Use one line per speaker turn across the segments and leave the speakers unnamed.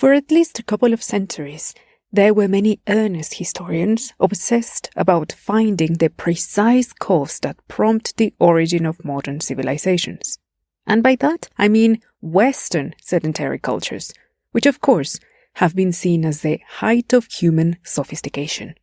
For at least a couple of centuries, there were many earnest historians obsessed about finding the precise cause that prompted the origin of modern civilizations. And by that, I mean Western sedentary cultures, which of course have been seen as the height of human sophistication.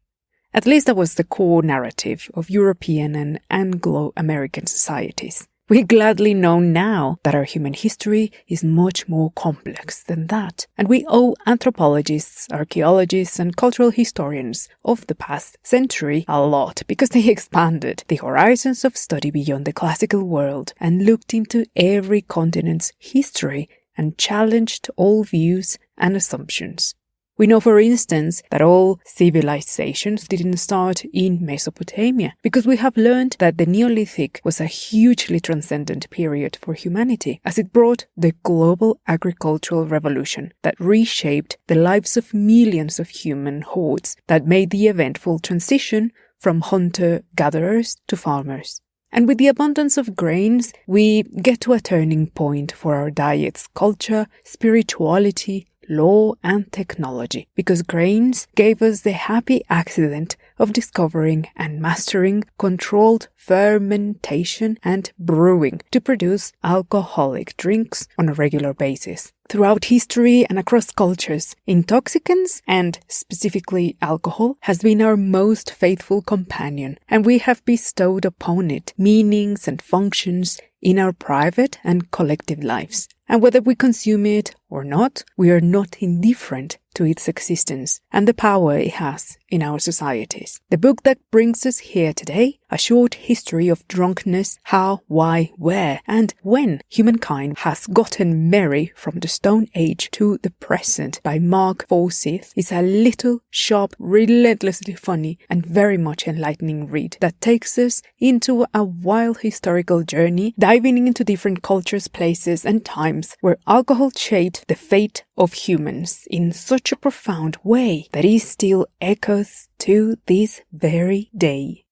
At least that was the core narrative of European and Anglo-American societies. We gladly know now that our human history is much more complex than that, and we owe anthropologists, archaeologists, and cultural historians of the past century a lot because they expanded the horizons of study beyond the classical world and looked into every continent's history and challenged all views and assumptions. We know, for instance, that all civilizations didn't start in Mesopotamia, because we have learned that the Neolithic was a hugely transcendent period for humanity, as it brought the global agricultural revolution that reshaped the lives of millions of human hordes, that made the eventful transition from hunter-gatherers to farmers. And with the abundance of grains, we get to a turning point for our diets, culture, spirituality, law and technology, because grains gave us the happy accident of discovering and mastering controlled fermentation and brewing to produce alcoholic drinks on a regular basis. Throughout history and across cultures, intoxicants, and specifically alcohol, has been our most faithful companion, and we have bestowed upon it meanings and functions in our private and collective lives. And whether we consume it or not, we are not indifferent to its existence and the power it has in our societies. The book that brings us here today, A Short History of Drunkenness, How, Why, Where, and When Humankind Has Gotten Merry from the Stone Age to the Present by Mark Forsyth, is a little, sharp, relentlessly funny, and very much enlightening read that takes us into a wild historical journey, diving into different cultures, places, and times where alcohol shaped the fate of humans in such a profound way that it still echoes to this very day.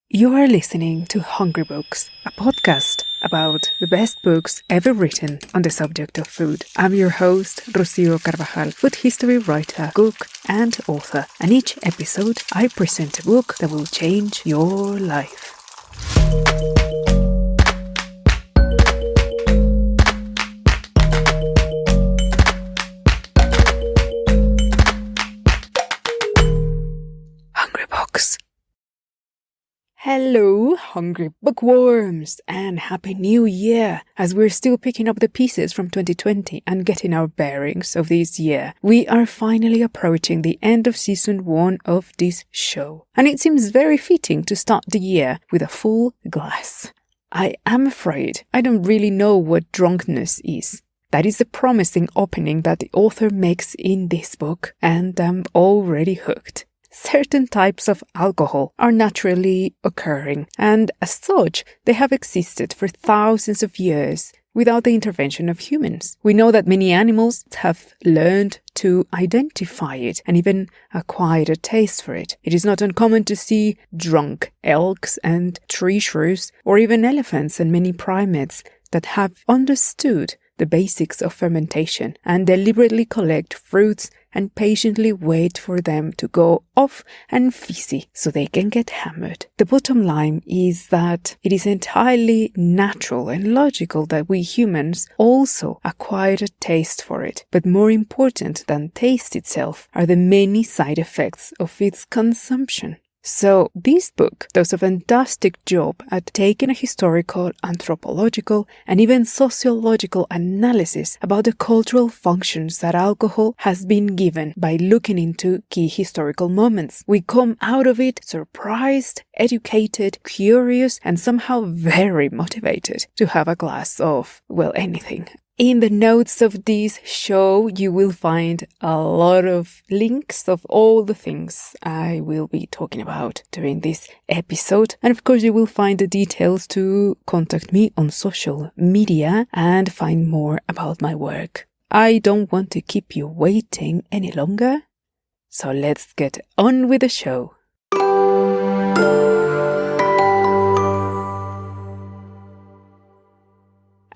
You are listening to Hungry Books, a podcast about the best books ever written on the subject of food. I'm your host, Rocio Carvajal, food history writer, cook, and author, and each episode I present a book that will change your life. Hello, hungry bookworms, and Happy New Year! As we're still picking up the pieces from 2020 and getting our bearings of this year, we are finally approaching the end of season 1 of this show, and it seems very fitting to start the year with a full glass. I am afraid I don't really know what drunkenness is. That is the promising opening that the author makes in this book, and I'm already hooked. Certain types of alcohol are naturally occurring, and as such, they have existed for thousands of years without the intervention of humans. We know that many animals have learned to identify it and even acquired a taste for it. It is not uncommon to see drunk elks and tree shrews, or even elephants and many primates that have understood the basics of fermentation and deliberately collect fruits and patiently wait for them to go off and fizzy so they can get hammered. The bottom line is that it is entirely natural and logical that we humans also acquire a taste for it. But more important than taste itself are the many side effects of its consumption. So this book does a fantastic job at taking a historical, anthropological, and even sociological analysis about the cultural functions that alcohol has been given by looking into key historical moments. We come out of it surprised, educated, curious, and somehow very motivated to have a glass of, well, anything. In the notes of this show, you will find a lot of links of all the things I will be talking about during this episode. And of course, you will find the details to contact me on social media and find more about my work. I don't want to keep you waiting any longer, so let's get on with the show.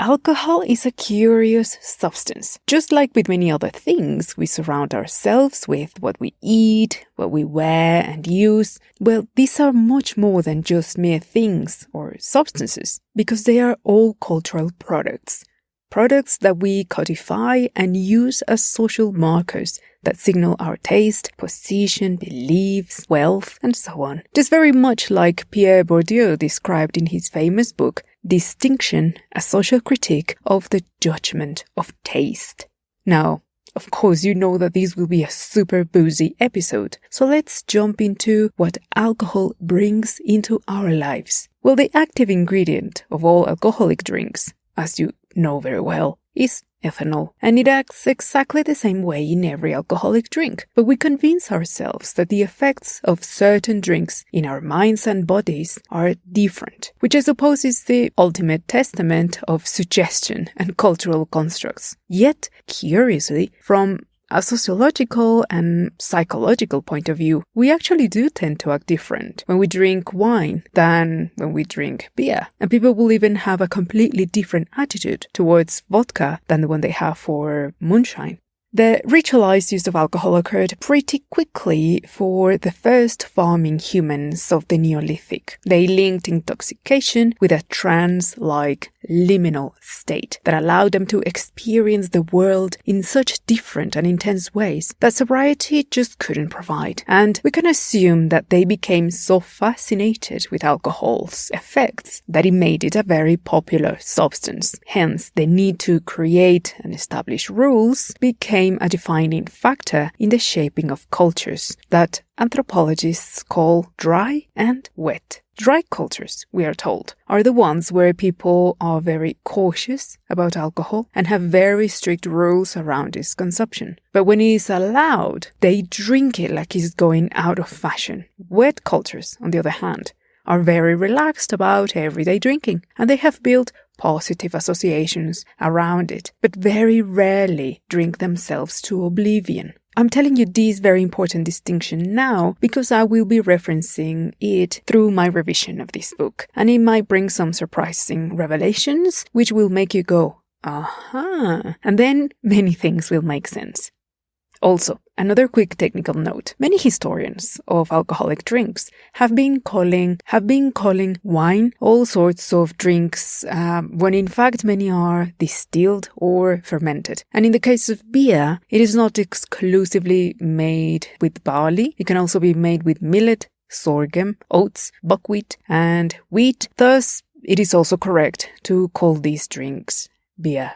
Alcohol is a curious substance. Just like with many other things we surround ourselves with, what we eat, what we wear and use, well, these are much more than just mere things or substances, because they are all cultural products. Products that we codify and use as social markers that signal our taste, position, beliefs, wealth, and so on. Just very much like Pierre Bourdieu described in his famous book, Distinction, a Social Critique of the Judgment of Taste. Now, of course, you know that this will be a super boozy episode, so let's jump into what alcohol brings into our lives. Well, the active ingredient of all alcoholic drinks, as you know very well, is ethanol, and it acts exactly the same way in every alcoholic drink. But we convince ourselves that the effects of certain drinks in our minds and bodies are different, which I suppose is the ultimate testament of suggestion and cultural constructs. Yet, curiously, from a sociological and psychological point of view, we actually do tend to act different when we drink wine than when we drink beer. And people will even have a completely different attitude towards vodka than the one they have for moonshine. The ritualized use of alcohol occurred pretty quickly for the first farming humans of the Neolithic. They linked intoxication with a trance-like liminal state that allowed them to experience the world in such different and intense ways that sobriety just couldn't provide. And we can assume that they became so fascinated with alcohol's effects that it made it a very popular substance. Hence, the need to create and establish rules became a defining factor in the shaping of cultures that anthropologists call dry and wet. Dry cultures, we are told, are the ones where people are very cautious about alcohol and have very strict rules around its consumption. But when it is allowed, they drink it like it's going out of fashion. Wet cultures, on the other hand, are very relaxed about everyday drinking, and they have built positive associations around it, but very rarely drink themselves to oblivion. I'm telling you this very important distinction now because I will be referencing it through my revision of this book, and it might bring some surprising revelations which will make you go, aha, and then many things will make sense. Also, another quick technical note. Many historians of alcoholic drinks have been calling wine all sorts of drinks when in fact many are distilled or fermented. And in the case of beer, it is not exclusively made with barley. It can also be made with millet, sorghum, oats, buckwheat, and wheat. Thus, it is also correct to call these drinks beer.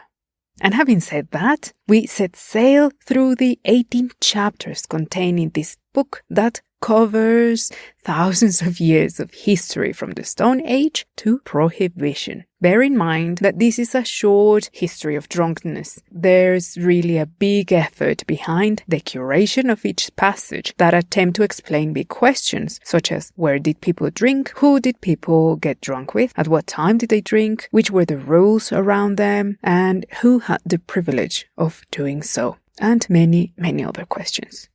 And having said that, we set sail through the 18 chapters contained in this book that covers thousands of years of history from the Stone Age to Prohibition. Bear in mind that this is a short history of drunkenness. There's really a big effort behind the curation of each passage that attempt to explain big questions, such as where did people drink, who did people get drunk with, at what time did they drink, which were the rules around them, and who had the privilege of doing so, and many, many other questions.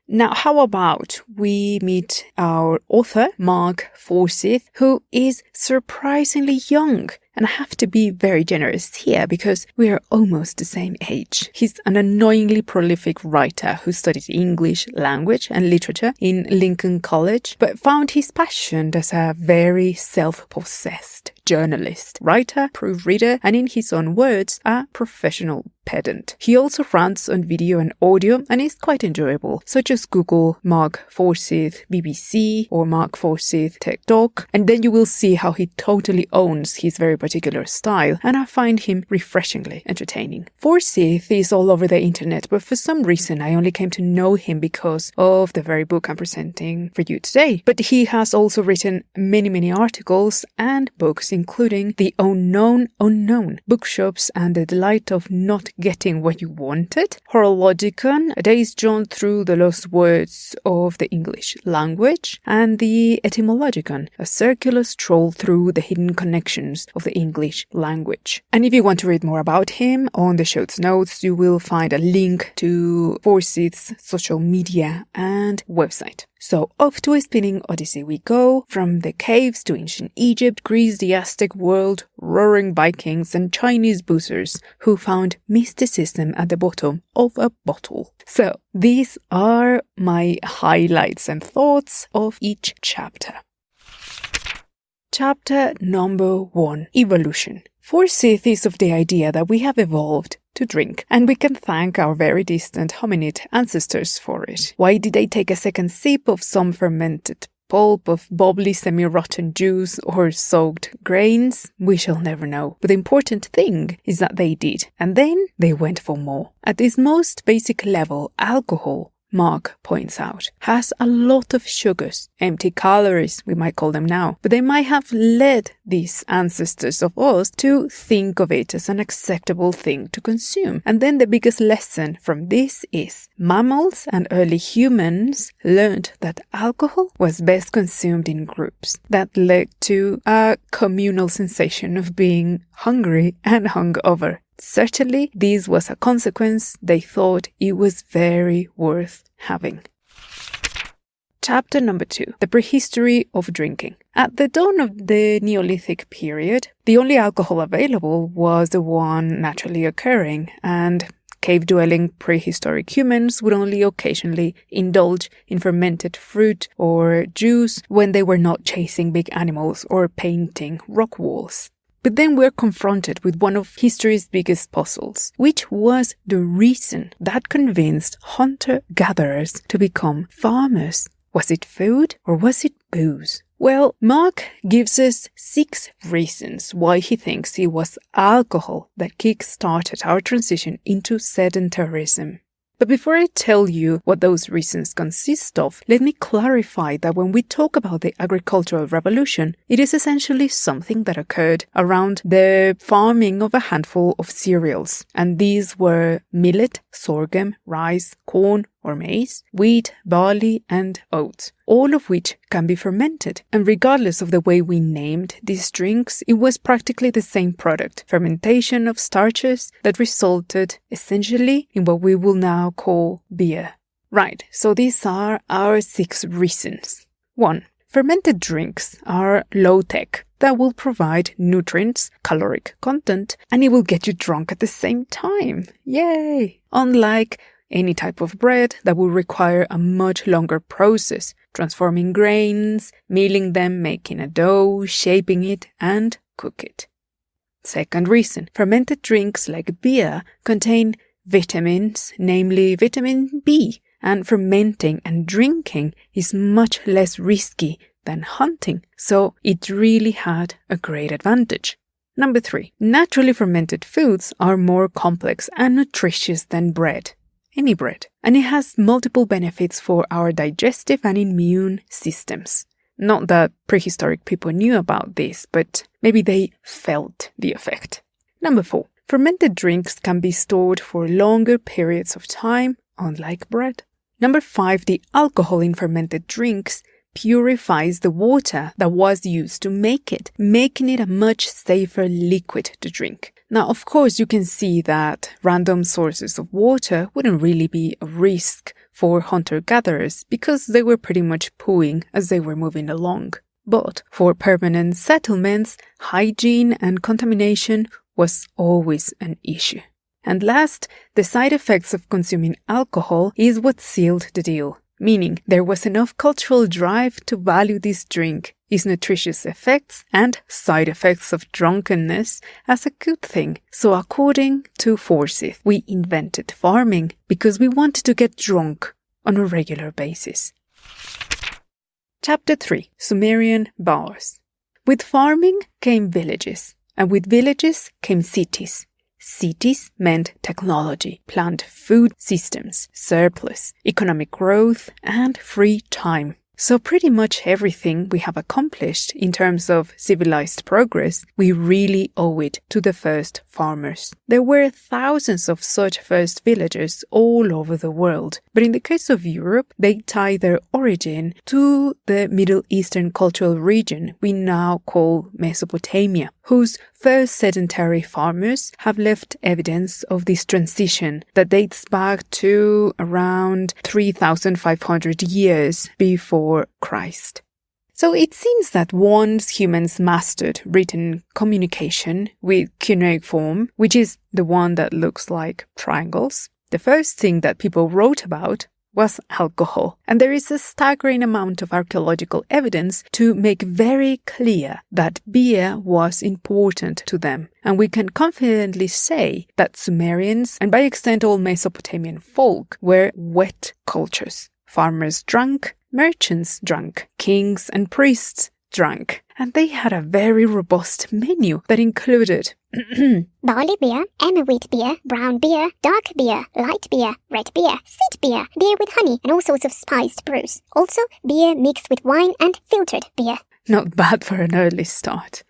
Now, how about we meet our author, Mark Forsyth, who is surprisingly young. And I have to be very generous here because we are almost the same age. He's an annoyingly prolific writer who studied English language and literature in Lincoln College, but found his passion as a very self-possessed journalist, writer, proofreader, and in his own words, a professional pedant. He also rants on video and audio and is quite enjoyable. So just Google Mark Forsyth BBC or Mark Forsyth Tech Talk, and then you will see how he totally owns his very particular style, and I find him refreshingly entertaining. Forsyth is all over the internet, but for some reason I only came to know him because of the very book I'm presenting for you today. But he has also written many articles and books, including The Unknown Unknown, Bookshops and the Delight of Not getting what you wanted. Horologicon, a day's jaunt through the lost words of the English language. And the Etymologicon, a circular stroll through the hidden connections of the English language. And if you want to read more about him, on the show's notes you will find a link to Forsyth's social media and website. So off to a spinning odyssey we go, from the caves to ancient Egypt, Greece, the Aztec world, roaring Vikings and Chinese boozers who found mysticism at the bottom of a bottle. So these are my highlights and thoughts of each chapter. Chapter number 1, Evolution. Forsyth is of the idea that we have evolved to drink, and we can thank our very distant hominid ancestors for it. Why did they take a second sip of some fermented pulp of bubbly semi-rotten juice or soaked grains? We shall never know. But the important thing is that they did, and then they went for more. At its most basic level, alcohol, Mark points out, has a lot of sugars, empty calories, we might call them now, but they might have led these ancestors of us to think of it as an acceptable thing to consume. And then the biggest lesson from this is mammals and early humans learned that alcohol was best consumed in groups. That led to a communal sensation of being hungry and hungover. Certainly, this was a consequence they thought it was very worth having. Chapter number 2, The Prehistory of Drinking. At the dawn of the Neolithic period, the only alcohol available was the one naturally occurring, and cave-dwelling prehistoric humans would only occasionally indulge in fermented fruit or juice when they were not chasing big animals or painting rock walls. But then we're confronted with one of history's biggest puzzles, which was the reason that convinced hunter-gatherers to become farmers. Was it food or was it booze? Well, Mark gives us 6 reasons why he thinks it was alcohol that kick-started our transition into sedentarism. But before I tell you what those reasons consist of, let me clarify that when we talk about the agricultural revolution, it is essentially something that occurred around the farming of a handful of cereals. And these were millet, sorghum, rice, corn or maize, wheat, barley and oats, all of which can be fermented. And regardless of the way we named these drinks, it was practically the same product, fermentation of starches that resulted essentially in what we will now call beer. Right, so these are our 6 reasons. 1. Fermented drinks are low-tech that will provide nutrients, caloric content, and it will get you drunk at the same time. Yay! Unlike any type of bread that will require a much longer process, transforming grains, milling them, making a dough, shaping it, and cook it. Second reason, fermented drinks like beer contain vitamins, namely vitamin B, and fermenting and drinking is much less risky than hunting, so it really had a great advantage. Number 3, naturally fermented foods are more complex and nutritious than bread. Any bread. And it has multiple benefits for our digestive and immune systems. Not that prehistoric people knew about this, but maybe they felt the effect. Number 4. Fermented drinks can be stored for longer periods of time, unlike bread. Number 5. The alcohol in fermented drinks purifies the water that was used to make it, making it a much safer liquid to drink. Now, of course, you can see that random sources of water wouldn't really be a risk for hunter-gatherers because they were pretty much pooing as they were moving along. But for permanent settlements, hygiene and contamination was always an issue. And last, the side effects of consuming alcohol is what sealed the deal, meaning there was enough cultural drive to value this drink, its nutritious effects and side effects of drunkenness as a good thing. So according to Forsyth, we invented farming because we wanted to get drunk on a regular basis. Chapter 3, Sumerian Bars. With farming came villages, and with villages came cities. Cities meant technology, planned food systems, surplus, economic growth, and free time. So pretty much everything we have accomplished in terms of civilized progress, we really owe it to the first farmers. There were thousands of such first villagers all over the world, but in the case of Europe, they tie their origin to the Middle Eastern cultural region we now call Mesopotamia, whose first sedentary farmers have left evidence of this transition that dates back to around 3,500 years before Christ. So it seems that once humans mastered written communication with cuneiform, which is the one that looks like triangles, the first thing that people wrote about was alcohol. And there is a staggering amount of archaeological evidence to make very clear that beer was important to them. And we can confidently say that Sumerians, and by extent all Mesopotamian folk, were wet cultures. Farmers drank, merchants drank, kings and priests drank. And they had a very robust menu that included
barley beer, emmer wheat beer, brown beer, dark beer, light beer, red beer, sweet beer, beer with honey and all sorts of spiced brews. Also, beer mixed with wine and filtered beer.
Not bad for an early start.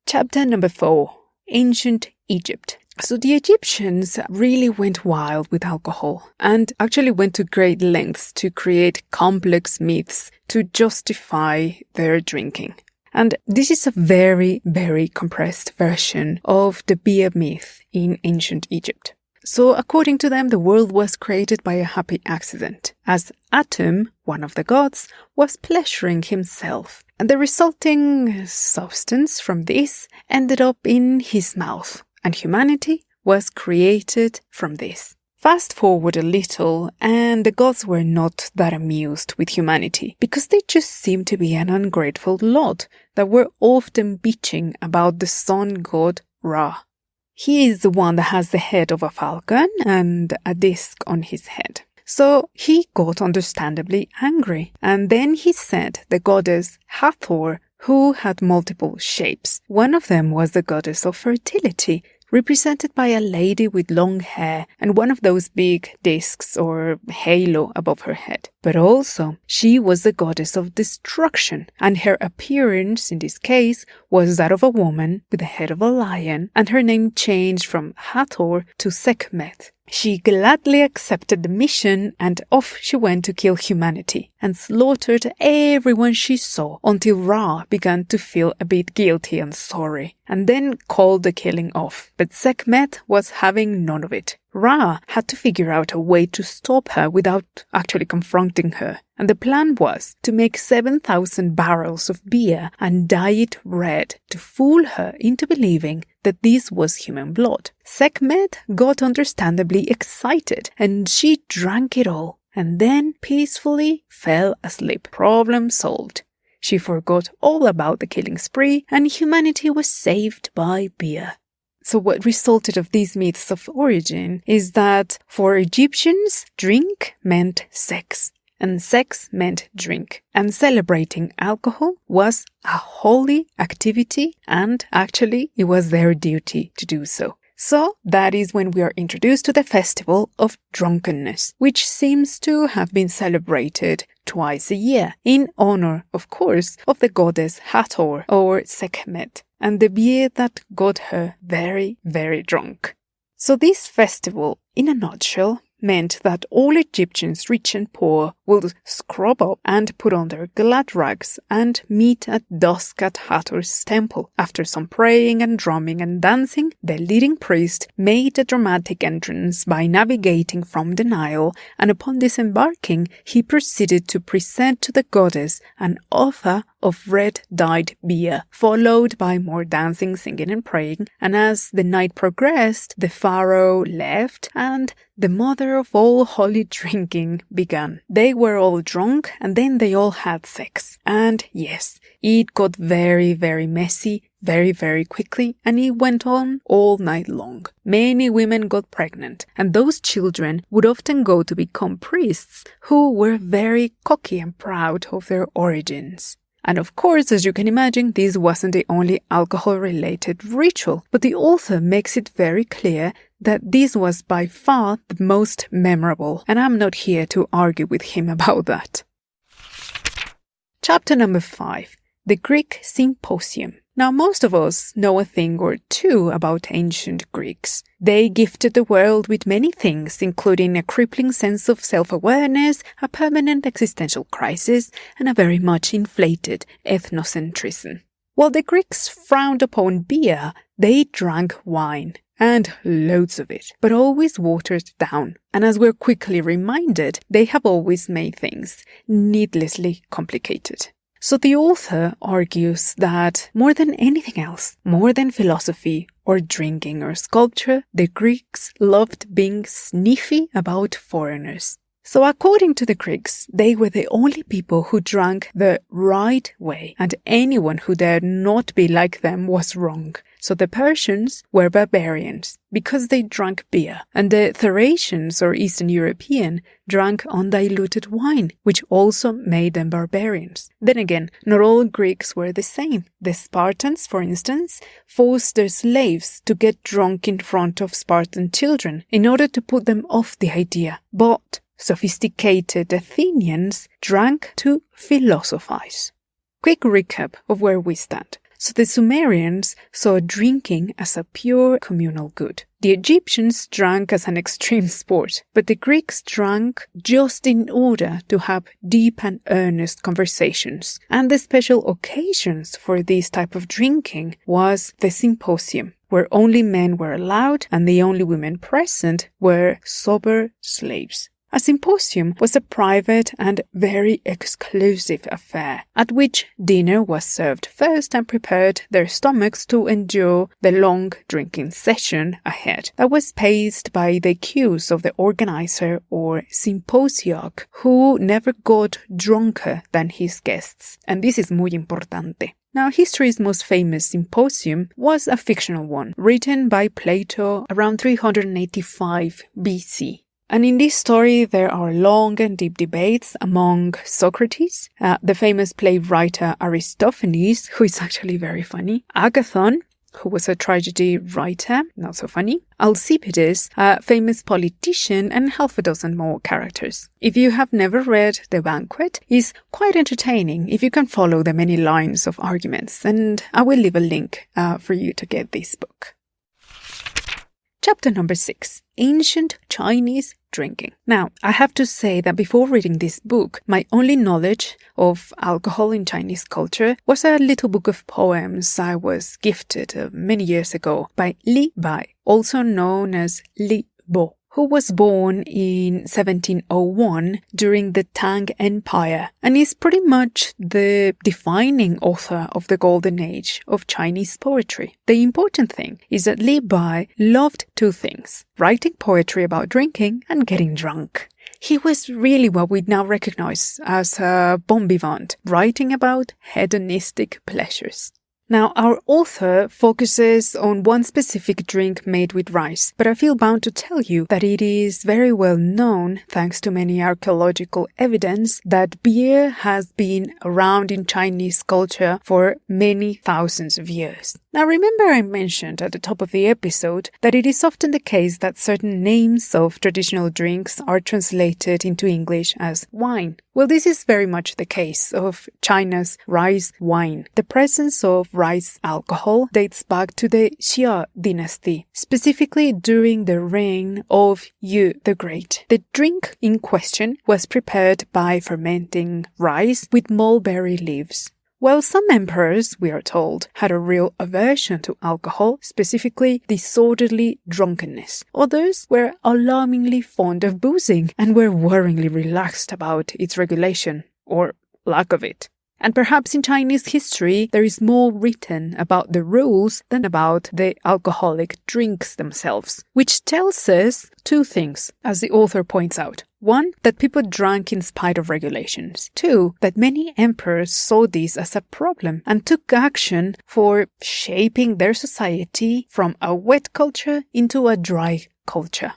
Chapter number 4. Ancient Egypt. So the Egyptians really went wild with alcohol and actually went to great lengths to create complex myths to justify their drinking. And this is a very, very compressed version of the beer myth in ancient Egypt. So according to them, the world was created by a happy accident, as Atum, one of the gods, was pleasuring himself. And the resulting substance from this ended up in his mouth. And humanity was created from this. Fast forward a little, and the gods were not that amused with humanity, because they just seemed to be an ungrateful lot that were often bitching about the sun god Ra. He is the one that has the head of a falcon and a disc on his head. So he got understandably angry, and then he sent the goddess Hathor, who had multiple shapes. One of them was the goddess of fertility, represented by a lady with long hair and one of those big discs or halo above her head. But also, she was the goddess of destruction, and her appearance in this case was that of a woman with the head of a lion, and her name changed from Hathor to Sekhmet. She gladly accepted the mission, and off she went to kill humanity, and slaughtered everyone she saw until Ra began to feel a bit guilty and sorry, and then called the killing off. But Sekhmet was having none of it. Ra had to figure out a way to stop her without actually confronting her. And the plan was to make 7,000 barrels of beer and dye it red to fool her into believing that this was human blood. Sekhmet got understandably excited, and she drank it all, and then peacefully fell asleep. Problem solved. She forgot all about the killing spree, and humanity was saved by beer. So what resulted of these myths of origin is that for Egyptians, drink meant sex, and sex meant drink. And celebrating alcohol was a holy activity, and actually it was their duty to do so. So that is when we are introduced to the festival of drunkenness, which seems to have been celebrated twice a year, in honor, of course, of the goddess Hathor or Sekhmet, and the beer that got her very, very drunk. So this festival, in a nutshell, meant that all Egyptians, rich and poor, would scrub up and put on their glad rags and meet at dusk at Hathor's temple. After some praying and drumming and dancing, the leading priest made a dramatic entrance by navigating from the Nile, and upon disembarking, he proceeded to present to the goddess an offer of red-dyed beer, followed by more dancing, singing and praying, and as the night progressed, the pharaoh left and the mother of all holy drinking began. They were all drunk, and then they all had sex. And yes, it got very, very messy, very, very quickly, and it went on all night long. Many women got pregnant, and those children would often go to become priests who were very cocky and proud of their origins. And of course, as you can imagine, this wasn't the only alcohol-related ritual, but the author makes it very clear that this was by far the most memorable, and I'm not here to argue with him about that. Chapter number 5. The Greek Symposium. Now, most of us know a thing or two about ancient Greeks. They gifted the world with many things, including a crippling sense of self-awareness, a permanent existential crisis, and a very much inflated ethnocentrism. While the Greeks frowned upon beer, they drank wine, and loads of it, but always watered down. And as we're quickly reminded, they have always made things needlessly complicated. So the author argues that more than anything else, more than philosophy or drinking or sculpture, the Greeks loved being sniffy about foreigners. So according to the Greeks, they were the only people who drank the right way, and anyone who dared not be like them was wrong. So the Persians were barbarians because they drank beer, and the Thracians or Eastern European drank undiluted wine, which also made them barbarians. Then again, not all Greeks were the same. The Spartans, for instance, forced their slaves to get drunk in front of Spartan children in order to put them off the idea. But sophisticated Athenians drank to philosophize. Quick recap of where we stand. So the Sumerians saw drinking as a pure communal good. The Egyptians drank as an extreme sport, but the Greeks drank just in order to have deep and earnest conversations. And the special occasions for this type of drinking was the symposium, where only men were allowed and the only women present were sober slaves. A symposium was a private and very exclusive affair, at which dinner was served first and prepared their stomachs to endure the long drinking session ahead. That was paced by the cues of the organizer or symposiarch, who never got drunker than his guests. And this is muy importante. Now, history's most famous symposium was a fictional one, written by Plato around 385 BC. And in this story, there are long and deep debates among Socrates, the famous playwright Aristophanes, who is actually very funny, Agathon, who was a tragedy writer, not so funny, Alcibiades, a famous politician, and half a dozen more characters. If you have never read The Banquet, it's quite entertaining if you can follow the many lines of arguments, and I will leave a link for you to get this book. Chapter number 6. Ancient Chinese Drinking. Now, I have to say that before reading this book, my only knowledge of alcohol in Chinese culture was a little book of poems I was gifted many years ago by Li Bai, also known as Li Bo, who was born in 1701 during the Tang Empire and is pretty much the defining author of the golden age of Chinese poetry. The important thing is that Li Bai loved two things: writing poetry about drinking and getting drunk. He was really what we now recognize as a bon vivant, writing about hedonistic pleasures. Now, our author focuses on one specific drink made with rice, but I feel bound to tell you that it is very well known, thanks to many archaeological evidence, that beer has been around in Chinese culture for many thousands of years. Now, remember I mentioned at the top of the episode that it is often the case that certain names of traditional drinks are translated into English as wine. Well, this is very much the case of China's rice wine. The presence of rice alcohol dates back to the Xia dynasty, specifically during the reign of Yu the Great. The drink in question was prepared by fermenting rice with mulberry leaves. While some emperors, we are told, had a real aversion to alcohol, specifically disorderly drunkenness, others were alarmingly fond of boozing and were worryingly relaxed about its regulation, or lack of it. And perhaps in Chinese history, there is more written about the rules than about the alcoholic drinks themselves, which tells us two things, as the author points out. One, that people drank in spite of regulations. Two, that many emperors saw this as a problem and took action for shaping their society from a wet culture into a dry culture.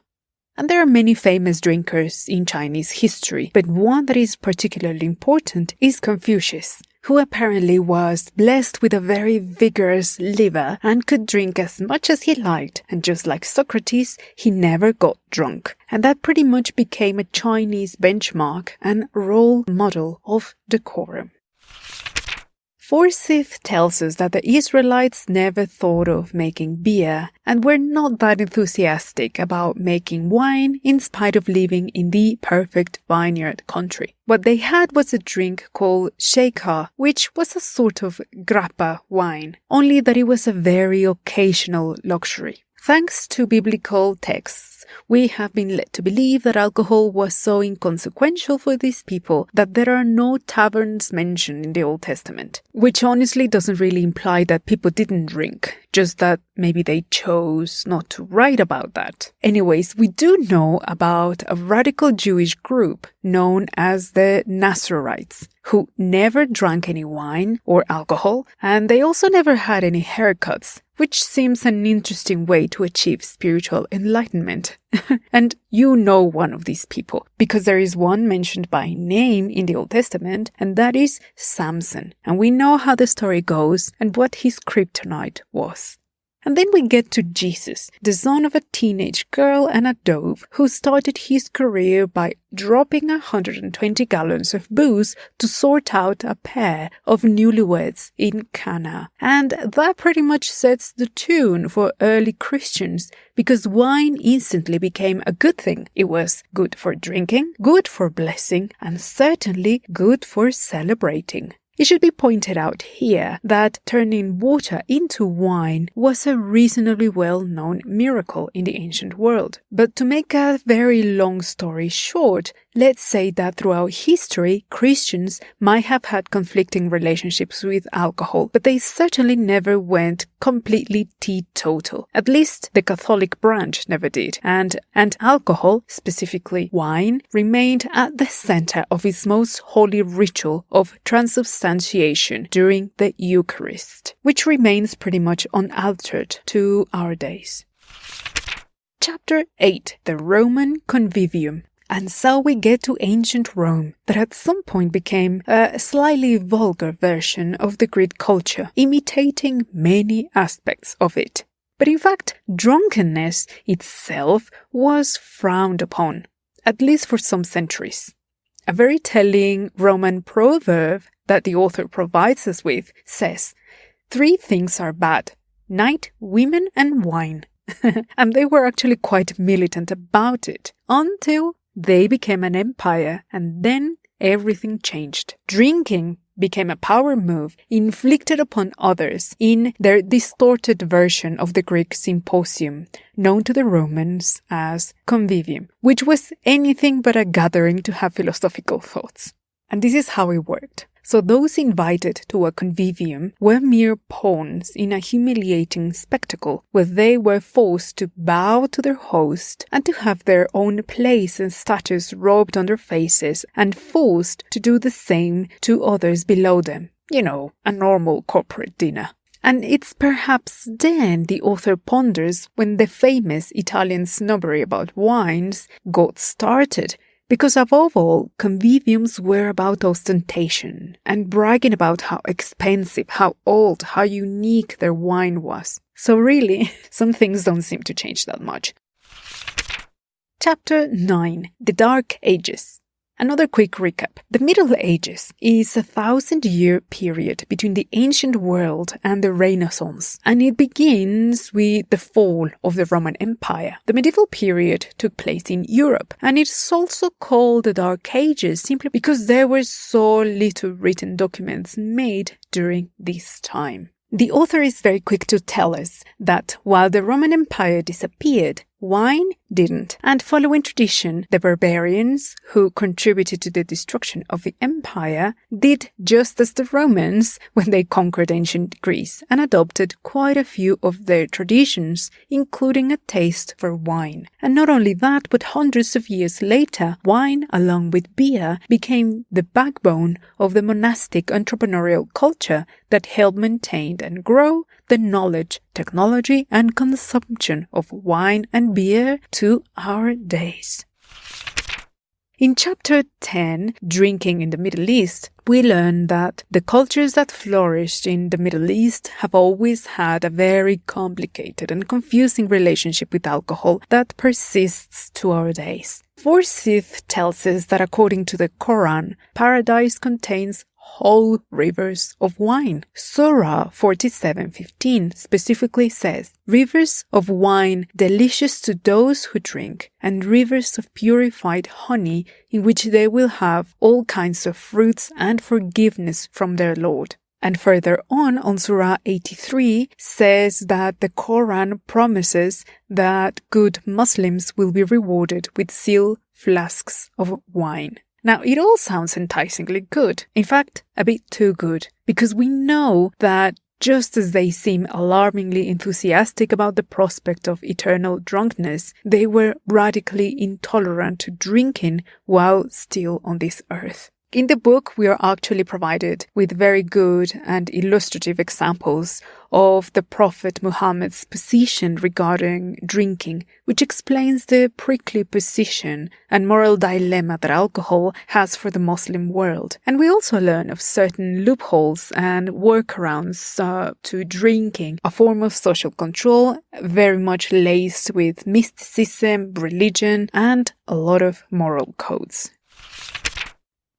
And there are many famous drinkers in Chinese history, but one that is particularly important is Confucius, who apparently was blessed with a very vigorous liver and could drink as much as he liked, and just like Socrates, he never got drunk. And that pretty much became a Chinese benchmark and role model of decorum. Forsyth tells us that the Israelites never thought of making beer and were not that enthusiastic about making wine in spite of living in the perfect vineyard country. What they had was a drink called sheikha, which was a sort of grappa wine, only that it was a very occasional luxury. Thanks to biblical texts, we have been led to believe that alcohol was so inconsequential for these people that there are no taverns mentioned in the Old Testament, which honestly doesn't really imply that people didn't drink, just that maybe they chose not to write about that. Anyways, we do know about a radical Jewish group known as the Nazarites, who never drank any wine or alcohol, and they also never had any haircuts, which seems an interesting way to achieve spiritual enlightenment. And you know one of these people, because there is one mentioned by name in the Old Testament, and that is Samson. And we know how the story goes and what his kryptonite was. And then we get to Jesus, the son of a teenage girl and a dove, who started his career by dropping 120 gallons of booze to sort out a pair of newlyweds in Cana. And that pretty much sets the tune for early Christians, because wine instantly became a good thing. It was good for drinking, good for blessing, and certainly good for celebrating. It should be pointed out here that turning water into wine was a reasonably well-known miracle in the ancient world. But to make a very long story short, let's say that throughout history, Christians might have had conflicting relationships with alcohol, but they certainly never went completely teetotal. At least the Catholic branch never did. And alcohol, specifically wine, remained at the center of its most holy ritual of transubstantiation during the Eucharist, which remains pretty much unaltered to our days. Chapter 8. The Roman Convivium. And so we get to ancient Rome, that at some point became a slightly vulgar version of the Greek culture, imitating many aspects of it. But in fact, drunkenness itself was frowned upon, at least for some centuries. A very telling Roman proverb that the author provides us with says, 3 things are bad: night, women, and wine. And they were actually quite militant about it, until they became an empire, and then everything changed. Drinking became a power move inflicted upon others in their distorted version of the Greek Symposium, known to the Romans as Convivium, which was anything but a gathering to have philosophical thoughts. And this is how it worked. So those invited to a convivium were mere pawns in a humiliating spectacle, where they were forced to bow to their host and to have their own place and status rubbed on their faces, and forced to do the same to others below them. You know, a normal corporate dinner. And it's perhaps then the author ponders when the famous Italian snobbery about wines got started. Because above all, conviviums were about ostentation and bragging about how expensive, how old, how unique their wine was. So really, some things don't seem to change that much. Chapter 9. The Dark Ages. Another quick recap. The Middle Ages is a 1,000-year period between the ancient world and the Renaissance, and it begins with the fall of the Roman Empire. The medieval period took place in Europe, and it's also called the Dark Ages simply because there were so little written documents made during this time. The author is very quick to tell us that while the Roman Empire disappeared, wine didn't. And following tradition, the barbarians, who contributed to the destruction of the empire, did just as the Romans when they conquered ancient Greece and adopted quite a few of their traditions, including a taste for wine. And not only that, but hundreds of years later, wine, along with beer, became the backbone of the monastic entrepreneurial culture that helped maintain and grow the knowledge, technology, and consumption of wine and beer to our days. In Chapter 10, Drinking in the Middle East, we learn that the cultures that flourished in the Middle East have always had a very complicated and confusing relationship with alcohol that persists to our days. Forsyth tells us that according to the Quran, paradise contains whole rivers of wine. Surah 47:15 specifically says, "Rivers of wine delicious to those who drink, and rivers of purified honey in which they will have all kinds of fruits and forgiveness from their Lord." And further on Surah 83 says that the Quran promises that good Muslims will be rewarded with seal flasks of wine. Now, it all sounds enticingly good. In fact, a bit too good, because we know that just as they seem alarmingly enthusiastic about the prospect of eternal drunkenness, they were radically intolerant to drinking while still on this earth. In the book, we are actually provided with very good and illustrative examples of the Prophet Muhammad's position regarding drinking, which explains the prickly position and moral dilemma that alcohol has for the Muslim world. And we also learn of certain loopholes and workarounds to drinking, a form of social control very much laced with mysticism, religion, and a lot of moral codes.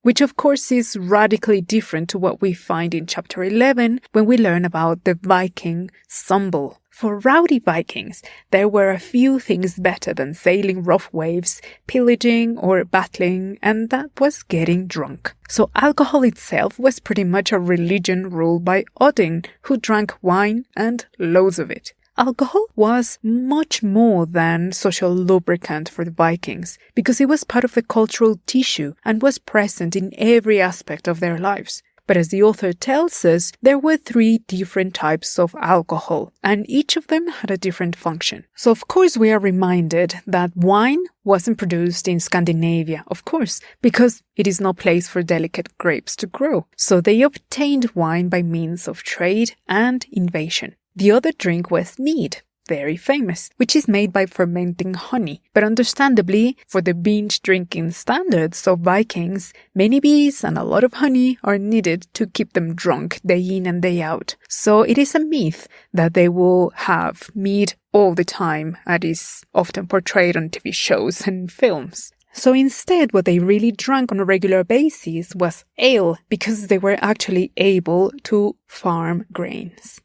Which of course is radically different to what we find in chapter 11 when we learn about the Viking stumble. For rowdy Vikings, there were a few things better than sailing rough waves, pillaging or battling, and that was getting drunk. So alcohol itself was pretty much a religion ruled by Odin, who drank wine and loads of it. Alcohol was much more than social lubricant for the Vikings, because it was part of the cultural tissue and was present in every aspect of their lives. But as the author tells us, there were 3 different types of alcohol, and each of them had a different function. So of course we are reminded that wine wasn't produced in Scandinavia, of course, because it is no place for delicate grapes to grow. So they obtained wine by means of trade and invasion. The other drink was mead, very famous, which is made by fermenting honey. But understandably, for the binge drinking standards of Vikings, many bees and a lot of honey are needed to keep them drunk day in and day out. So it is a myth that they will have mead all the time, as is often portrayed on TV shows and films. So instead, what they really drank on a regular basis was ale, because they were actually able to farm grains.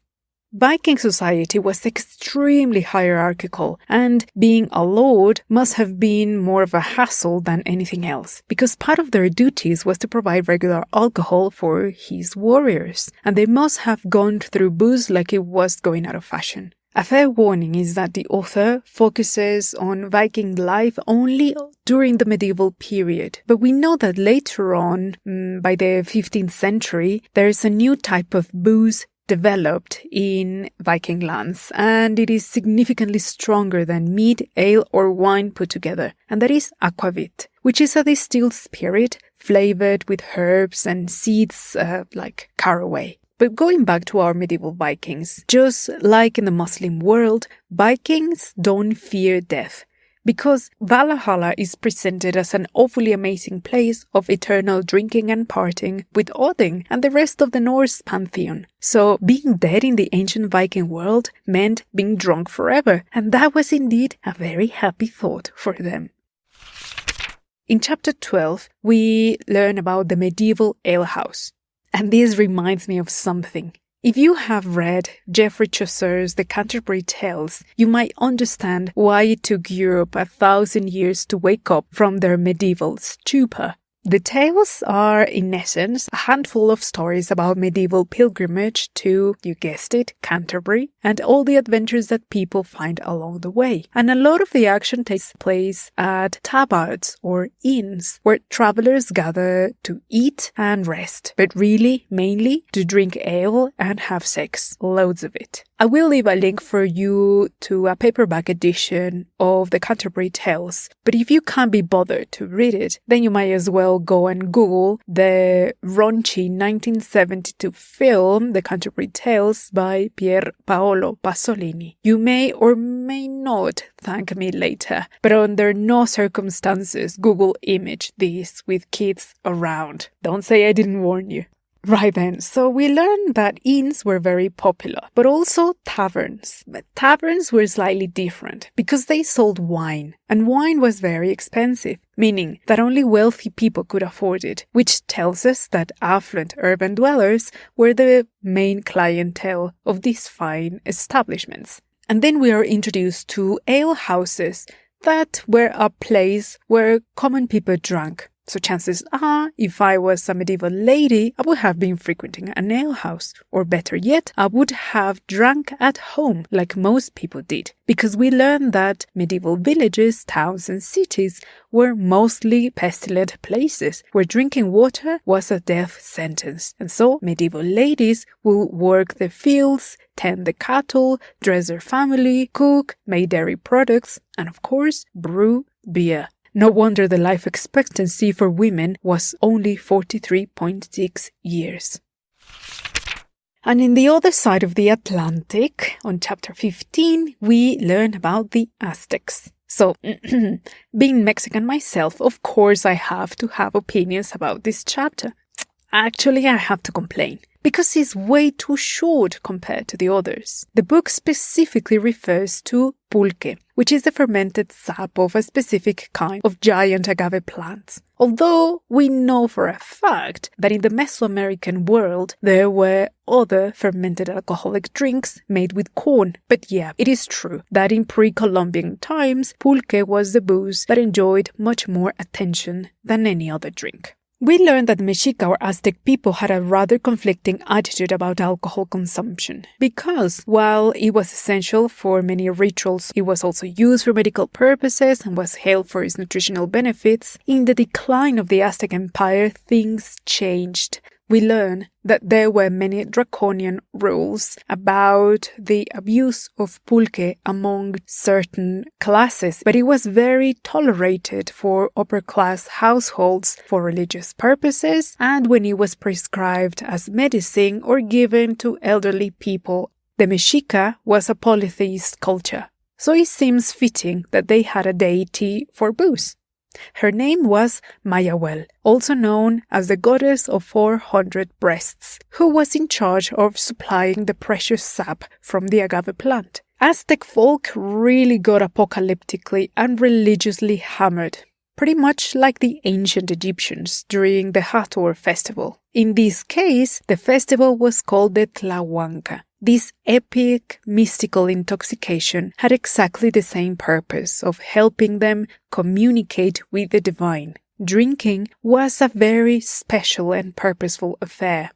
Viking society was extremely hierarchical, and being a lord must have been more of a hassle than anything else, because part of their duties was to provide regular alcohol for his warriors, and they must have gone through booze like it was going out of fashion. A fair warning is that the author focuses on Viking life only during the medieval period, but we know that later on, by the 15th century, there is a new type of booze developed in Viking lands, and it is significantly stronger than mead, ale, or wine put together, and that is aquavit, which is a distilled spirit flavored with herbs and seeds like caraway. But going back to our medieval Vikings, just like in the Muslim world, Vikings don't fear death, because Valhalla is presented as an awfully amazing place of eternal drinking and partying with Odin and the rest of the Norse pantheon. So being dead in the ancient Viking world meant being drunk forever, and that was indeed a very happy thought for them. In chapter 12, we learn about the medieval alehouse. And this reminds me of something. If you have read Geoffrey Chaucer's The Canterbury Tales, you might understand why it took Europe 1,000 years to wake up from their medieval stupor. The tales are, in essence, a handful of stories about medieval pilgrimage to, you guessed it, Canterbury, and all the adventures that people find along the way. And a lot of the action takes place at tabards, or inns, where travelers gather to eat and rest, but really, mainly, to drink ale and have sex. Loads of it. I will leave a link for you to a paperback edition of the Canterbury Tales, but if you can't be bothered to read it, then you might as well go and Google the raunchy 1972 film, The Canterbury Tales, by Pier Paolo Pasolini. You may or may not thank me later, but under no circumstances Google image this with kids around. Don't say I didn't warn you. Right then, so we learned that inns were very popular, but also taverns. But taverns were slightly different because they sold wine, and wine was very expensive, meaning that only wealthy people could afford it, which tells us that affluent urban dwellers were the main clientele of these fine establishments. And then we are introduced to ale houses that were a place where common people drank. So chances are, if I was a medieval lady, I would have been frequenting an alehouse. Or better yet, I would have drunk at home like most people did. Because we learned that medieval villages, towns and cities were mostly pestilent places where drinking water was a death sentence. And so medieval ladies will work the fields, tend the cattle, dress their family, cook, make dairy products, and of course, brew beer. No wonder the life expectancy for women was only 43.6 years. And in the other side of the Atlantic, on chapter 15, we learn about the Aztecs. So, being Mexican myself, of course I have to have opinions about this chapter. Actually, I have to complain, because it's way too short compared to the others. The book specifically refers to pulque, which is the fermented sap of a specific kind of giant agave plants. Although we know for a fact that in the Mesoamerican world there were other fermented alcoholic drinks made with corn. But yeah, it is true that in pre-Columbian times, pulque was the booze that enjoyed much more attention than any other drink. We learned that Mexica or Aztec people had a rather conflicting attitude about alcohol consumption, because while it was essential for many rituals, it was also used for medical purposes and was hailed for its nutritional benefits. In the decline of the Aztec Empire, things changed. We learn that there were many draconian rules about the abuse of pulque among certain classes, but it was very tolerated for upper-class households for religious purposes and when it was prescribed as medicine or given to elderly people. The Mexica was a polytheist culture, so it seems fitting that they had a deity for booze. Her name was Mayahuel, also known as the goddess of 400 breasts, who was in charge of supplying the precious sap from the agave plant. Aztec folk really got apocalyptically and religiously hammered, pretty much like the ancient Egyptians during the Hathor festival. In this case, the festival was called the Tlahuanca. This epic, mystical intoxication had exactly the same purpose of helping them communicate with the divine. Drinking was a very special and purposeful affair.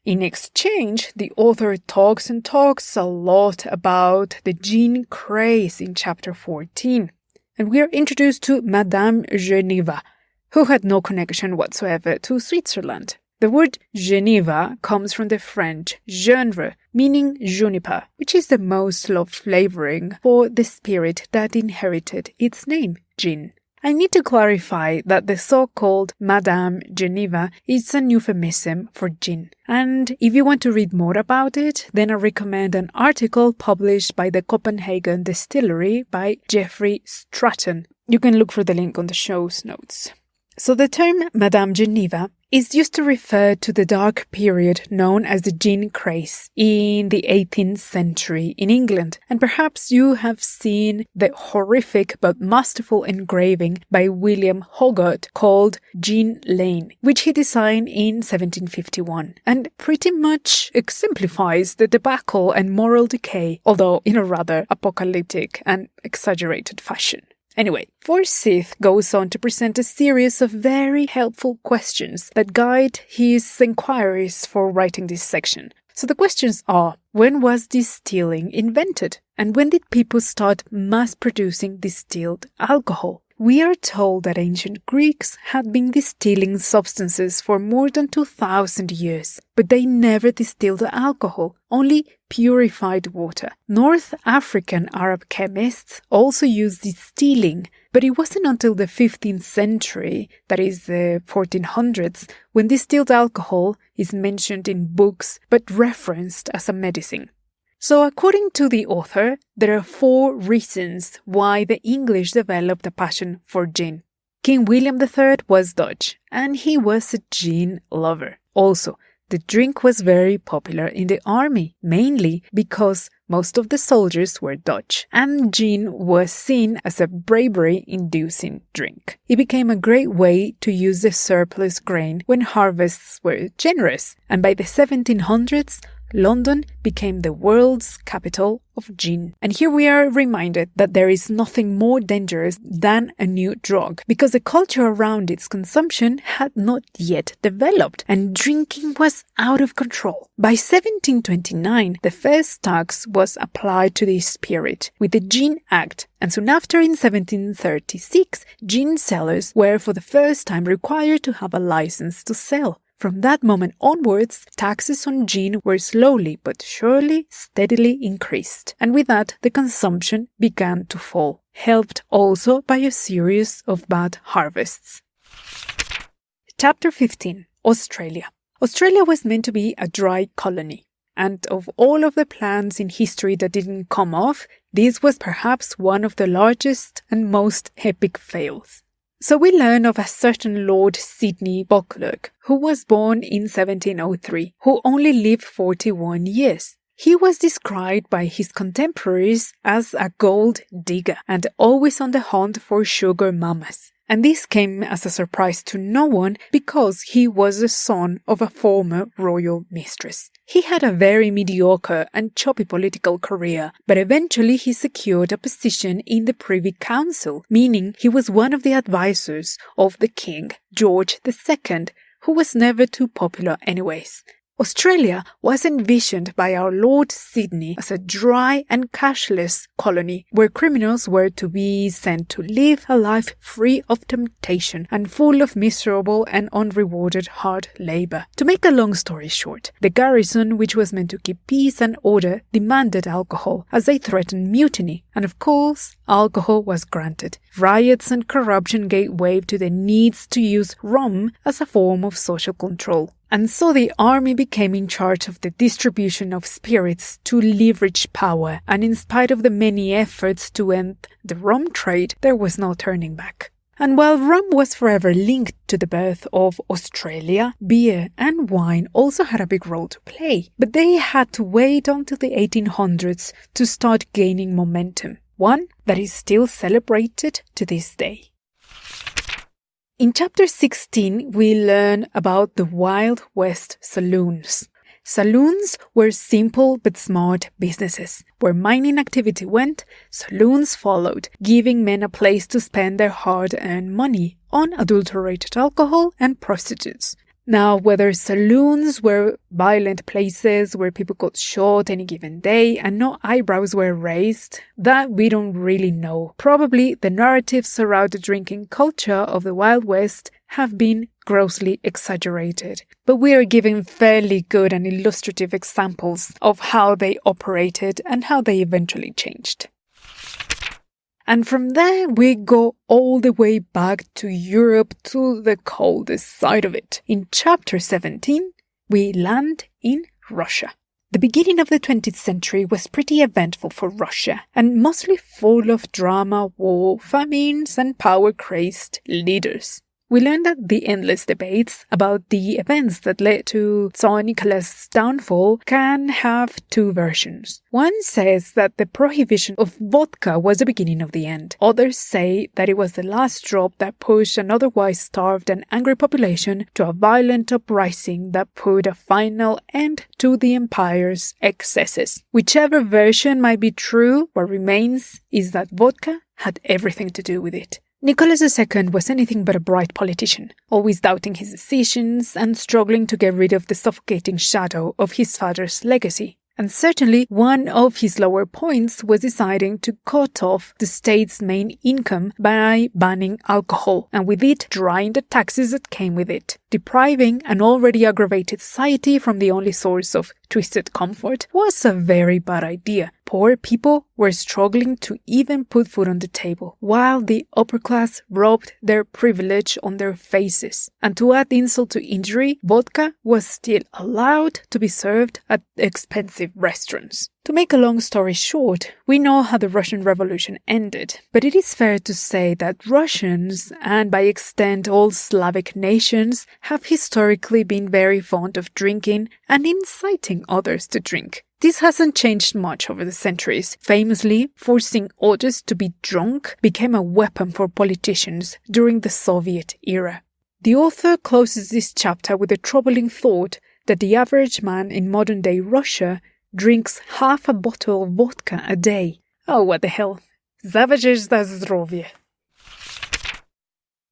In exchange, the author talks a lot about the Gene Craze in chapter 14. And we are introduced to Madame Geneva, who had no connection whatsoever to Switzerland. The word Geneva comes from the French genre, meaning juniper, which is the most loved flavoring for the spirit that inherited its name, gin. I need to clarify that the so-called Madame Geneva is an euphemism for gin. And if you want to read more about it, then I recommend an article published by the Copenhagen Distillery by Jeffrey Stratton. You can look for the link on the show's notes. So the term Madame Geneva is used to refer to the dark period known as the Gene Craze in the 18th century in England. And perhaps you have seen the horrific but masterful engraving by William Hogarth called Jean Lane, which he designed in 1751, and pretty much exemplifies the debacle and moral decay, although in a rather apocalyptic and exaggerated fashion. Anyway, Forsyth goes on to present a series of very helpful questions that guide his inquiries for writing this section. So the questions are, when was distilling invented? And when did people start mass-producing distilled alcohol? We are told that ancient Greeks had been distilling substances for more than 2,000 years, but they never distilled alcohol, only purified water. North African Arab chemists also used distilling, but it wasn't until the 15th century, that is the 1400s, when distilled alcohol is mentioned in books but referenced as a medicine. So according to the author, there are 4 reasons why the English developed a passion for gin. King William III was Dutch, and he was a gin lover. Also, the drink was very popular in the army, mainly because most of the soldiers were Dutch, and gin was seen as a bravery-inducing drink. It became a great way to use the surplus grain when harvests were generous, and by the 1700s, London became the world's capital of gin. And here we are reminded that there is nothing more dangerous than a new drug, because the culture around its consumption had not yet developed, and drinking was out of control. By 1729, the first tax was applied to the spirit with the Gin Act, and soon after, in 1736, gin sellers were for the first time required to have a license to sell. From that moment onwards, taxes on gin were slowly but surely steadily increased, and with that the consumption began to fall, helped also by a series of bad harvests. Chapter 15. Australia. Australia was meant to be a dry colony, and of all of the plans in history that didn't come off, this was perhaps one of the largest and most epic fails. So we learn of a certain Lord Sidney Buccleuch, who was born in 1703, who only lived 41 years. He was described by his contemporaries as a gold digger and always on the hunt for sugar mamas. And this came as a surprise to no one because he was the son of a former royal mistress. He had a very mediocre and choppy political career, but eventually he secured a position in the Privy Council, meaning he was one of the advisors of the King, George II, who was never too popular anyways. Australia was envisioned by our Lord Sidney as a dry and cashless colony where criminals were to be sent to live a life free of temptation and full of miserable and unrewarded hard labor. To make a long story short, the garrison, which was meant to keep peace and order, demanded alcohol as they threatened mutiny, and of course, alcohol was granted. Riots and corruption gave way to the needs to use rum as a form of social control. And so the army became in charge of the distribution of spirits to leverage power, and in spite of the many efforts to end the rum trade, there was no turning back. And while rum was forever linked to the birth of Australia, beer and wine also had a big role to play, but they had to wait until the 1800s to start gaining momentum, one that is still celebrated to this day. In Chapter 16, we learn about the Wild West saloons. Saloons were simple but smart businesses. Where mining activity went, saloons followed, giving men a place to spend their hard-earned money on adulterated alcohol and prostitutes. Now, whether saloons were violent places where people got shot any given day and no eyebrows were raised, that we don't really know. Probably the narratives around the drinking culture of the Wild West have been grossly exaggerated, but we are given fairly good and illustrative examples of how they operated and how they eventually changed. And from there, we go all the way back to Europe, to the coldest side of it. In Chapter 17, we land in Russia. The beginning of the 20th century was pretty eventful for Russia, and mostly full of drama, war, famines, and power-crazed leaders. We learned that the endless debates about the events that led to Tsar Nicholas's downfall can have two versions. One says that the prohibition of vodka was the beginning of the end. Others say that it was the last drop that pushed an otherwise starved and angry population to a violent uprising that put a final end to the empire's excesses. Whichever version might be true, what remains is that vodka had everything to do with it. Nicholas II was anything but a bright politician, always doubting his decisions and struggling to get rid of the suffocating shadow of his father's legacy. And certainly one of his lower points was deciding to cut off the state's main income by banning alcohol, and with it drawing the taxes that came with it. Depriving an already aggravated society from the only source of twisted comfort was a very bad idea, Poor people were struggling to even put food on the table, while the upper class rubbed their privilege on their faces. And to add insult to injury, vodka was still allowed to be served at expensive restaurants. To make a long story short, we know how the Russian Revolution ended, but it is fair to say that Russians, and by extent all Slavic nations, have historically been very fond of drinking and inciting others to drink. This hasn't changed much over the centuries. Famously, forcing others to be drunk became a weapon for politicians during the Soviet era. The author closes this chapter with a troubling thought that the average man in modern-day Russia drinks half a bottle of vodka a day. Oh, what the hell. Zavaje za zdrovye.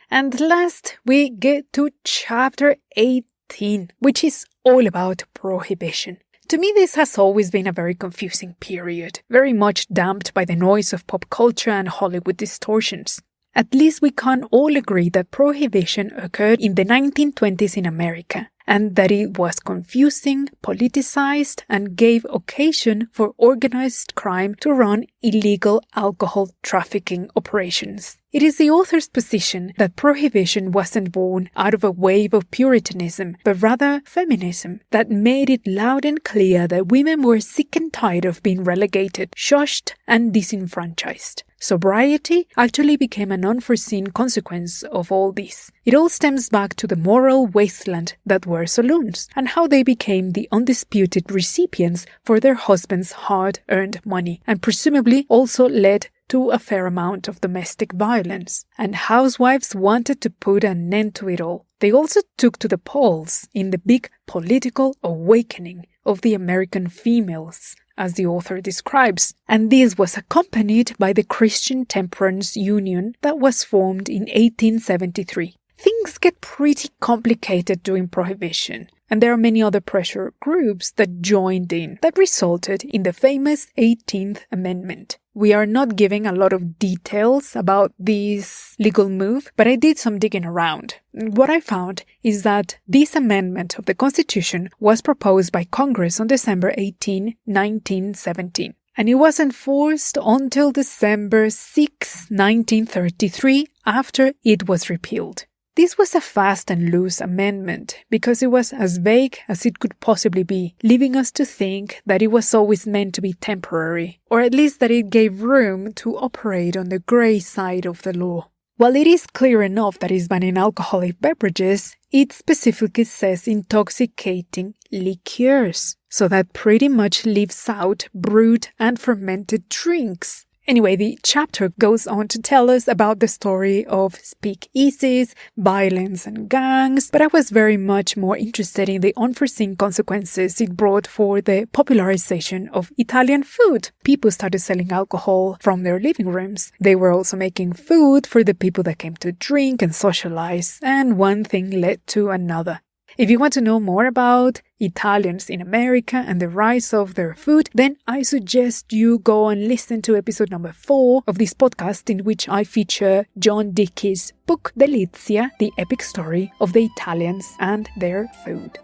And last, we get to chapter 18, which is all about prohibition. To me, this has always been a very confusing period, very much damped by the noise of pop culture and Hollywood distortions. At least we can all agree that prohibition occurred in the 1920s in America, and that it was confusing, politicized, and gave occasion for organized crime to run illegal alcohol trafficking operations. It is the author's position that prohibition wasn't born out of a wave of Puritanism, but rather feminism, that made it loud and clear that women were sick and tired of being relegated, shushed, and disenfranchised. Sobriety actually became an unforeseen consequence of all this. It all stems back to the moral wasteland that were saloons, and how they became the undisputed recipients for their husbands' hard-earned money, and presumably also led to a fair amount of domestic violence. And housewives wanted to put an end to it all. They also took to the polls in the big political awakening of the American females, as the author describes, and this was accompanied by the Christian Temperance Union that was formed in 1873. Things get pretty complicated during Prohibition, and there are many other pressure groups that joined in that resulted in the famous 18th Amendment. We are not giving a lot of details about this legal move, but I did some digging around. What I found is that this amendment of the Constitution was proposed by Congress on December 18, 1917, and it was enforced until December 6, 1933, after it was repealed. This was a fast and loose amendment because it was as vague as it could possibly be, leaving us to think that it was always meant to be temporary, or at least that it gave room to operate on the grey side of the law. While it is clear enough that it's banning alcoholic beverages, it specifically says intoxicating liqueurs, so that pretty much leaves out brewed and fermented drinks. Anyway, the chapter goes on to tell us about the story of speakeasies, violence, and gangs, but I was very much more interested in the unforeseen consequences it brought for the popularization of Italian food. People started selling alcohol from their living rooms. They were also making food for the people that came to drink and socialize, and one thing led to another. If you want to know more about Italians in America and the rise of their food, then I suggest you go and listen to episode number 4 of this podcast, in which I feature John Dickey's book Delizia, the epic story of the Italians and their food.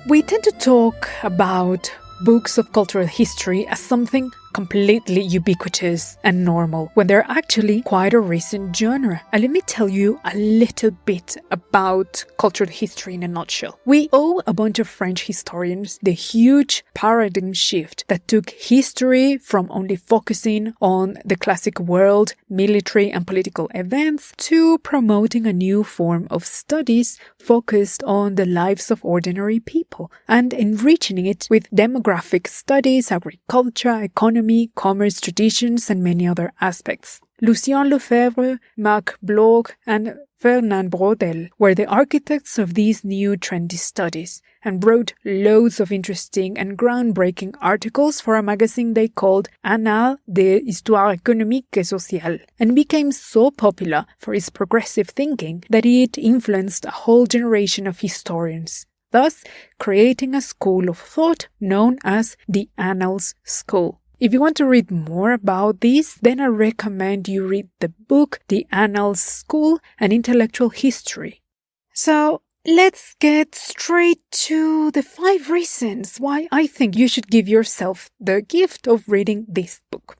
We tend to talk about books of cultural history as something completely ubiquitous and normal, when they're actually quite a recent genre. And let me tell you a little bit about cultural history in a nutshell. We owe a bunch of French historians the huge paradigm shift that took history from only focusing on the classic world, military and political events, to promoting a new form of studies focused on the lives of ordinary people, and enriching it with demographic studies, agriculture, economy, commerce, traditions, and many other aspects. Lucien Lefebvre, Marc Bloch, and Fernand Braudel were the architects of these new trendy studies, and wrote loads of interesting and groundbreaking articles for a magazine they called Annales d'Histoire économique et sociale, and became so popular for its progressive thinking that it influenced a whole generation of historians, thus creating a school of thought known as the Annals School. If you want to read more about this, then I recommend you read the book The Annals School and Intellectual History. So, let's get straight to the 5 reasons why I think you should give yourself the gift of reading this book.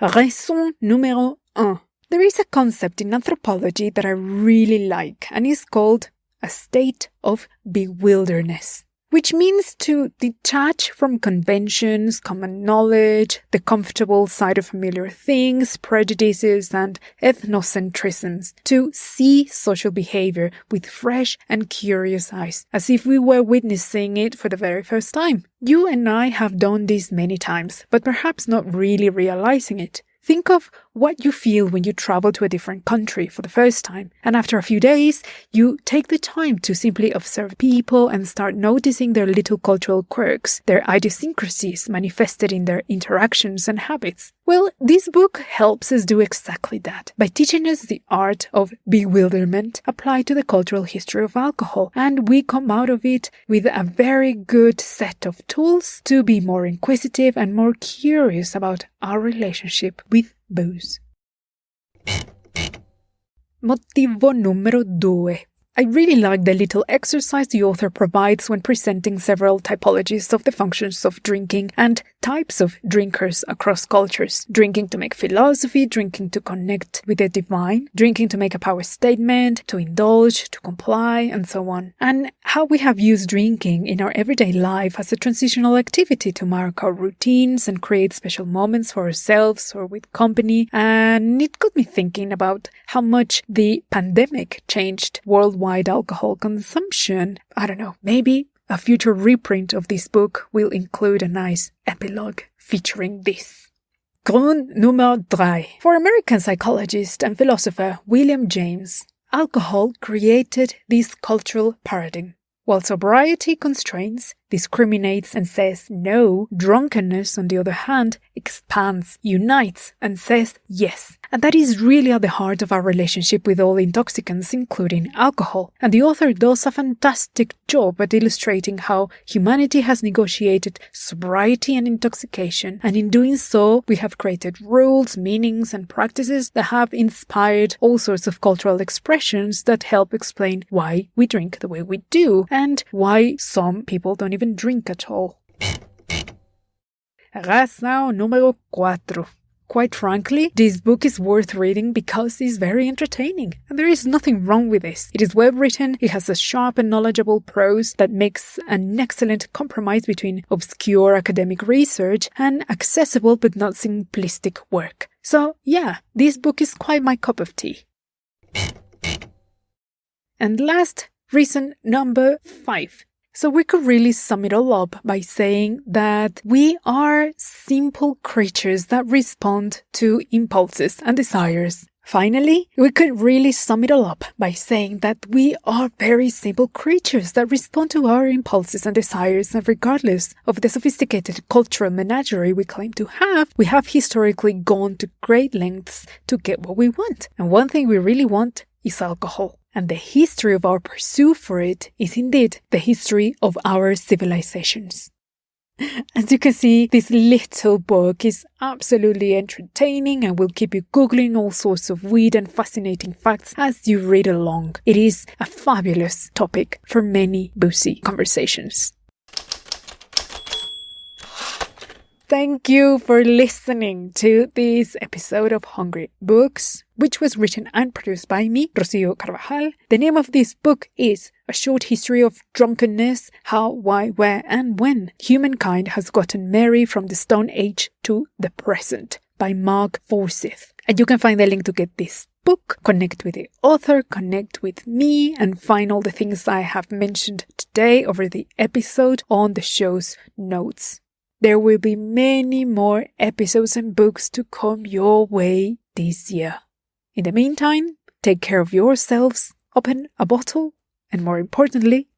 Raison numéro 1. There is a concept in anthropology that I really like, and it's called a state of bewilderness, which means to detach from conventions, common knowledge, the comfortable side of familiar things, prejudices, and ethnocentrisms, to see social behavior with fresh and curious eyes, as if we were witnessing it for the very first time. You and I have done this many times, but perhaps not really realizing it. Think of what you feel when you travel to a different country for the first time, and after a few days, you take the time to simply observe people and start noticing their little cultural quirks, their idiosyncrasies manifested in their interactions and habits. Well, this book helps us do exactly that, by teaching us the art of bewilderment applied to the cultural history of alcohol, and we come out of it with a very good set of tools to be more inquisitive and more curious about our relationship with booze. Motivo numero 2. I really like the little exercise the author provides when presenting several typologies of the functions of drinking and types of drinkers across cultures. Drinking to make philosophy, drinking to connect with the divine, drinking to make a power statement, to indulge, to comply, and so on. And how we have used drinking in our everyday life as a transitional activity to mark our routines and create special moments for ourselves or with company. And it got me thinking about how much the pandemic changed worldwide alcohol consumption. I don't know, maybe a future reprint of this book will include a nice epilogue featuring this. Grund nummer 3. For American psychologist and philosopher William James, alcohol created this cultural paradigm. While sobriety constrains, discriminates, and says no, drunkenness, on the other hand, expands, unites, and says yes. And that is really at the heart of our relationship with all intoxicants, including alcohol. And the author does a fantastic job at illustrating how humanity has negotiated sobriety and intoxication, and in doing so, we have created rules, meanings, and practices that have inspired all sorts of cultural expressions that help explain why we drink the way we do, and why some people don't even drink at all. Razão número 4. Quite frankly, this book is worth reading because it's very entertaining, and there is nothing wrong with this. It is well written, it has a sharp and knowledgeable prose that makes an excellent compromise between obscure academic research and accessible but not simplistic work. So yeah, this book is quite my cup of tea. And last, reason number 5. So we could really sum it all up by saying that we are simple creatures that respond to impulses and desires. Finally, we could really sum it all up by saying that we are very simple creatures that respond to our impulses and desires, and regardless of the sophisticated cultural menagerie we claim to have, we have historically gone to great lengths to get what we want. And one thing we really want is alcohol. And the history of our pursuit for it is indeed the history of our civilizations. As you can see, this little book is absolutely entertaining and will keep you googling all sorts of weird and fascinating facts as you read along. It is a fabulous topic for many boozy conversations. Thank you for listening to this episode of Hungry Books, which was written and produced by me, Rocio Carvajal. The name of this book is A Short History of Drunkenness, How, Why, Where, and When Humankind Has Gotten Merry from the Stone Age to the Present by Mark Forsyth. And you can find the link to get this book, connect with the author, connect with me, and find all the things I have mentioned today over the episode on the show's notes. There will be many more episodes and books to come your way this year. In the meantime, take care of yourselves, open a bottle, and more importantly,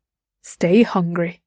stay hungry.